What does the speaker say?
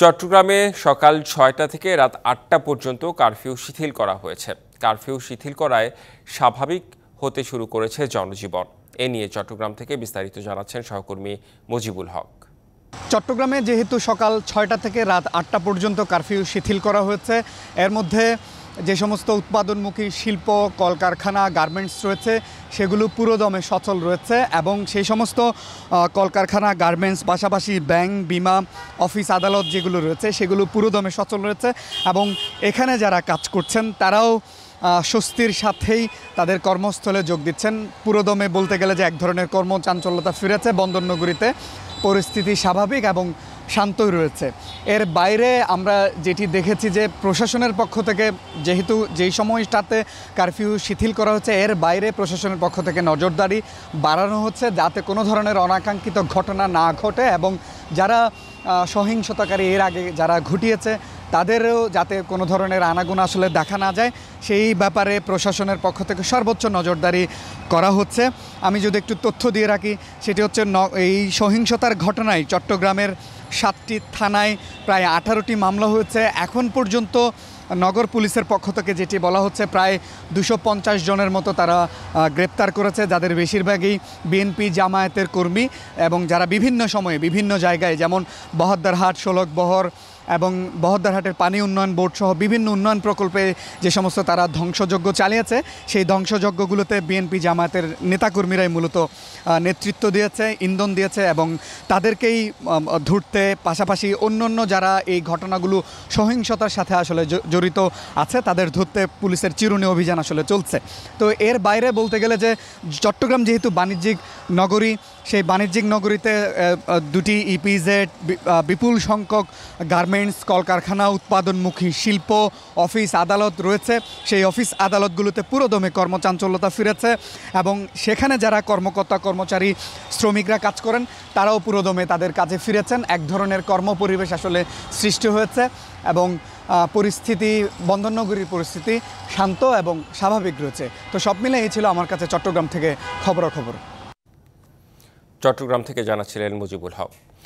চট্টগ্রামে সকাল ৬টা থেকে রাত ৮টা পর্যন্ত কারফিউ শিথিল করা হয়েছে। কারফিউ শিথিল করায় স্বাভাবিক হতে শুরু করেছে জনজীবন। এ নিয়ে চট্টগ্রাম থেকে বিস্তারিত জানাচ্ছেন সহকর্মী মুজিবুল হক। চট্টগ্রামে যেহেতু সকাল ৬টা থেকে রাত ৮টা পর্যন্ত কারফিউ শিথিল করা হয়েছে, এর মধ্যে যে সমস্ত উৎপাদনমুখী শিল্প, কলকারখানা, গার্মেন্টস রয়েছে সেগুলো পুরোদমে সচল রয়েছে এবং সেই সমস্ত কলকারখানা, গার্মেন্টস পাশাপাশি ব্যাংক, বিমা, অফিস, আদালত যেগুলো রয়েছে সেগুলো পুরোদমে সচল রয়েছে এবং এখানে যারা কাজ করছেন তারাও স্বস্তির সাথেই তাদের কর্মস্থলে যোগ দিচ্ছেন। পুরোদমে বলতে গেলে যে এক ধরনের কর্মচাঞ্চল্যতা ফিরেছে বন্দরনগরীতে, পরিস্থিতি স্বাভাবিক এবং শান্তই রয়েছে। এর বাইরে আমরা যেটি দেখেছি যে প্রশাসনের পক্ষ থেকে যেহেতু যেই সময়টাতে কারফিউ শিথিল করা হচ্ছে, এর বাইরে প্রশাসনের পক্ষ থেকে নজরদারি বাড়ানো হচ্ছে যাতে কোনো ধরনের অনাকাঙ্ক্ষিত ঘটনা না ঘটে এবং যারা সহিংসতাকারী এর আগে যারা ঘটিয়েছে তাদেরও যাতে কোনো ধরনের আনাগোনা আসলে দেখা না যায় সেই ব্যাপারে প্রশাসনের পক্ষ থেকে সর্বোচ্চ নজরদারি করা হচ্ছে। আমি যদি একটু তথ্য দিয়ে রাখি, সেটি হচ্ছে এই সহিংসতার ঘটনায় চট্টগ্রামের 7টি থানায় প্রায় 18টি মামলা হয়েছে। এখন পর্যন্ত নগর পুলিশের পক্ষ থেকে যেটি বলা হচ্ছে প্রায় 250 জনের মতো তারা গ্রেপ্তার করেছে, যাদের বেশিরভাগই বিএনপি জামায়াতের কর্মী এবং যারা বিভিন্ন সময়ে বিভিন্ন জায়গায় যেমন বহদ্দারহাট, শোলকবহর এবং বহদ্দারহাটের পানি উন্নয়ন বোর্ড সহ বিভিন্ন উন্নয়ন প্রকল্পে যে সমস্ত তারা ধ্বংসযজ্ঞ চালিয়েছে সেই ধ্বংসযজ্ঞগুলোতে বিএনপি জামায়াতের নেতাকর্মীরাই মূলত নেতৃত্ব দিয়েছে, ইন্ধন দিয়েছে এবং তাদেরকেই ধরতে পাশাপাশি অন্য যারা এই ঘটনাগুলো সহিংসতার সাথে আসলে জড়িত আছে তাদের ধরতে পুলিশের চিরুনি অভিযান আসলে চলছে। তো এর বাইরে বলতে গেলে যে চট্টগ্রাম যেহেতু বাণিজ্যিক নগরী, সেই বাণিজ্যিক নগরীতে দুটি ইপিজেড, বিপুল সংখ্যক গার্মেন্টস, কলকারখানা, উৎপাদনমুখী শিল্প, অফিস, আদালত রয়েছে। সেই অফিস আদালতগুলোতে পুরোদমে কর্মচাঞ্চল্যতা ফিরেছে এবং সেখানে যারা কর্মকর্তা, কর্মচারী, শ্রমিকরা কাজ করেন তারাও পুরোদমে তাদের কাজে ফিরেছেন। এক ধরনের কর্মপরিবেশ আসলে সৃষ্টি হয়েছে এবং পরিস্থিতি, বন্দরনগরীর পরিস্থিতি শান্ত এবং স্বাভাবিক রয়েছে। তো সব মিলে এই ছিল আমার কাছে চট্টগ্রাম থেকে খবরাখবর। চট্টগ্রাম থেকে জানাচ্ছিলেন মুজিবুল হক।